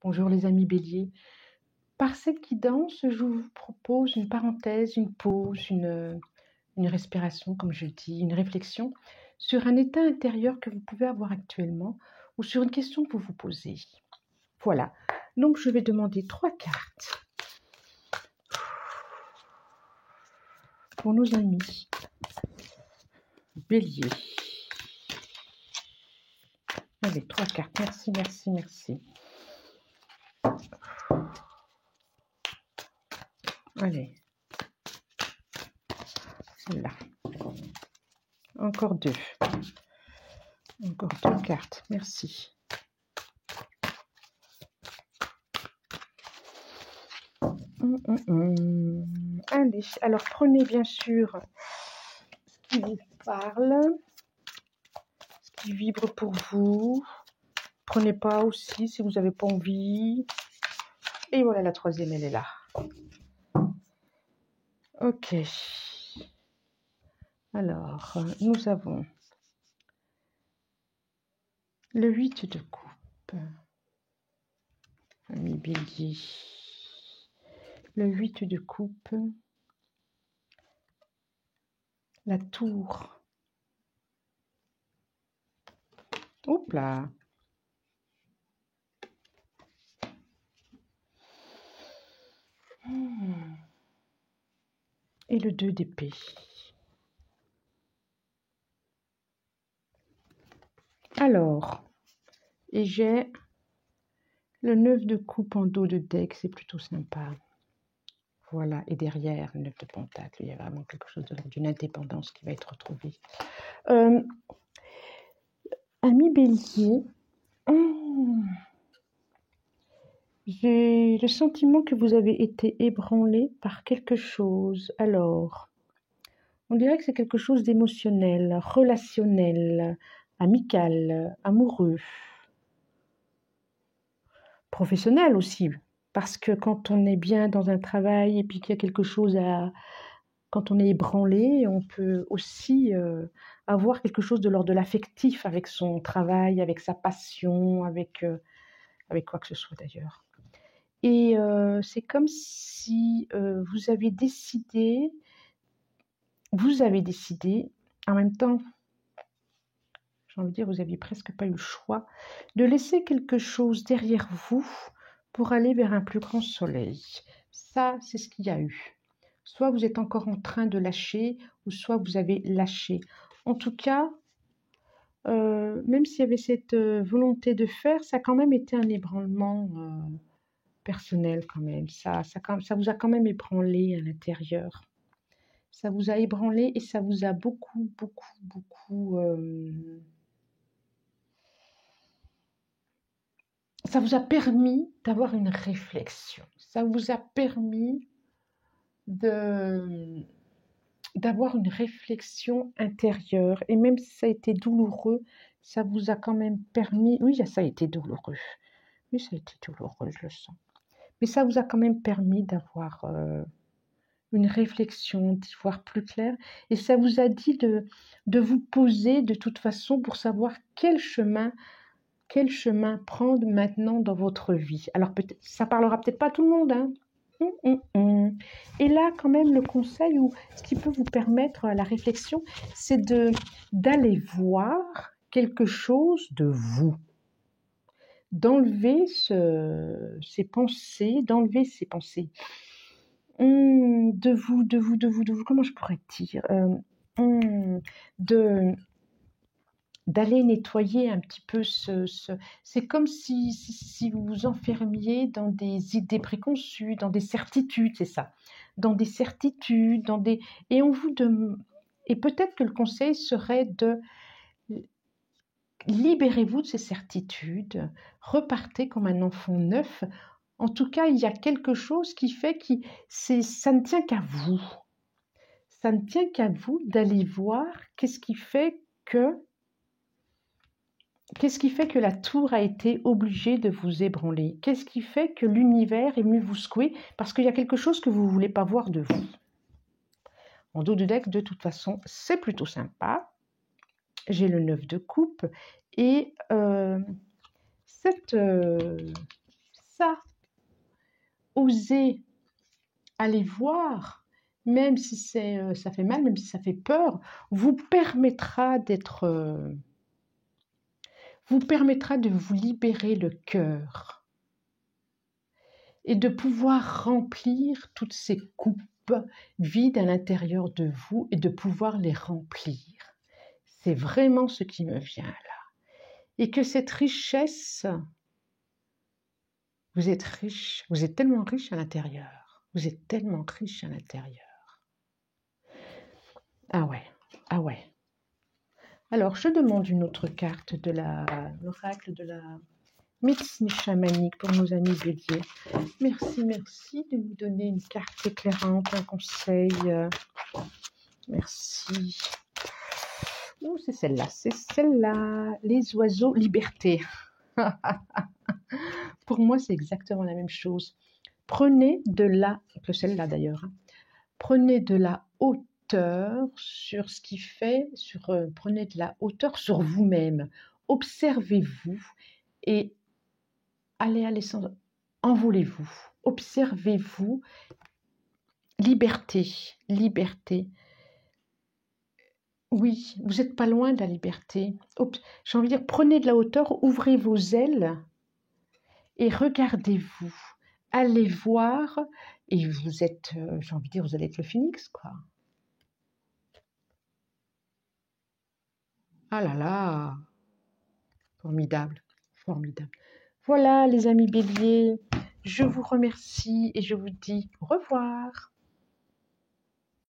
Bonjour les amis béliers. Par cette guidance, je vous propose une parenthèse, une pause, une respiration, comme je dis, une réflexion sur un état intérieur que vous pouvez avoir actuellement ou sur une question que vous vous posez. Voilà. Donc, je vais demander 3 cartes pour nos amis béliers. Allez, 3 cartes. Merci, merci, merci. Allez. Là. Encore 2. Encore 2 cartes. Merci. Allez, alors prenez bien sûr ce qui vous parle, ce qui vibre pour vous. Prenez pas aussi si vous n'avez pas envie. Et voilà, la 3e, elle est là. Ok. Alors, nous avons le 8 de coupe. Ami bélier. Le 8 de coupe. La tour. Hop là. Et le 2 d'épée. Alors, et j'ai le 9 de coupe en dos de deck, c'est plutôt sympa. Voilà, et derrière, le 9 de pentacle, il y a vraiment quelque chose d'une indépendance qui va être retrouvée. Ami bélier, j'ai le sentiment que vous avez été ébranlé par quelque chose. Alors, on dirait que c'est quelque chose d'émotionnel, relationnel, amical, amoureux, professionnel aussi. Parce que quand on est bien dans un travail et puis qu'il y a quelque chose quand on est ébranlé, on peut aussi avoir quelque chose de l'ordre de l'affectif avec son travail, avec sa passion, avec quoi que ce soit d'ailleurs. Et c'est comme si vous avez décidé, en même temps, j'ai envie de dire, vous n'aviez presque pas eu le choix, de laisser quelque chose derrière vous pour aller vers un plus grand soleil. Ça, c'est ce qu'il y a eu. Soit vous êtes encore en train de lâcher, ou soit vous avez lâché. En tout cas, même s'il y avait cette volonté de faire, ça a quand même été un ébranlement personnel quand même. Ça vous a quand même ébranlé à l'intérieur. Ça vous a ébranlé et ça vous a beaucoup ça vous a permis d'avoir une réflexion. Ça vous a permis d'avoir une réflexion intérieure. Et même si ça a été douloureux, ça vous a quand même permis... Oui, ça a été douloureux. Oui, ça a été douloureux, je le sens. Mais ça vous a quand même permis d'avoir une réflexion, d'y voir plus clair. Et ça vous a dit de vous poser de toute façon pour savoir quel chemin prendre maintenant dans votre vie. Alors, ça parlera peut-être pas à tout le monde, hein. Et là, quand même, le conseil ou ce qui peut vous permettre la réflexion, c'est d'aller voir quelque chose de vous. D'enlever ces pensées, de vous, comment je pourrais dire, d'aller nettoyer un petit peu c'est comme si vous vous enfermiez dans des idées préconçues, dans des certitudes, c'est ça, dans des certitudes, et peut-être que le conseil serait de libérez-vous de ces certitudes, repartez comme un enfant neuf. En tout cas, il y a quelque chose qui fait que ça ne tient qu'à vous. Ça ne tient qu'à vous d'aller voir qu'est-ce qui fait que la tour a été obligée de vous ébranler? Qu'est-ce qui fait que l'univers est venu vous secouer? Parce qu'il y a quelque chose que vous ne voulez pas voir de vous. En dos de deck, de toute façon, c'est plutôt sympa. J'ai le 9 de coupe et ça, oser aller voir, même si ça fait mal, même si ça fait peur, vous permettra de vous libérer le cœur et de pouvoir remplir toutes ces coupes vides à l'intérieur de vous et de pouvoir les remplir. C'est vraiment ce qui me vient là. Et que cette richesse, vous êtes riche, vous êtes tellement riche à l'intérieur. Vous êtes tellement riche à l'intérieur. Ah ouais, ah ouais. Alors, je demande une autre carte de l'oracle de la médecine chamanique pour nos amis béliers. Merci, merci de nous donner une carte éclairante, un conseil. Merci. Ouh, c'est celle-là, c'est celle-là. Les oiseaux, liberté. Pour moi, c'est exactement la même chose. Prenez de la, que celle-là d'ailleurs, hein, prenez de la hauteur sur ce qui fait, prenez de la hauteur sur vous-même. Observez-vous et allez à l'essence. Envolez-vous. Observez-vous. Liberté. Liberté. Oui, vous n'êtes pas loin de la liberté. J'ai envie de dire, prenez de la hauteur, ouvrez vos ailes et regardez-vous. Allez voir et vous êtes, j'ai envie de dire, vous allez être le phénix, quoi. Ah là là, formidable, formidable. Voilà les amis béliers, je vous remercie et je vous dis au revoir.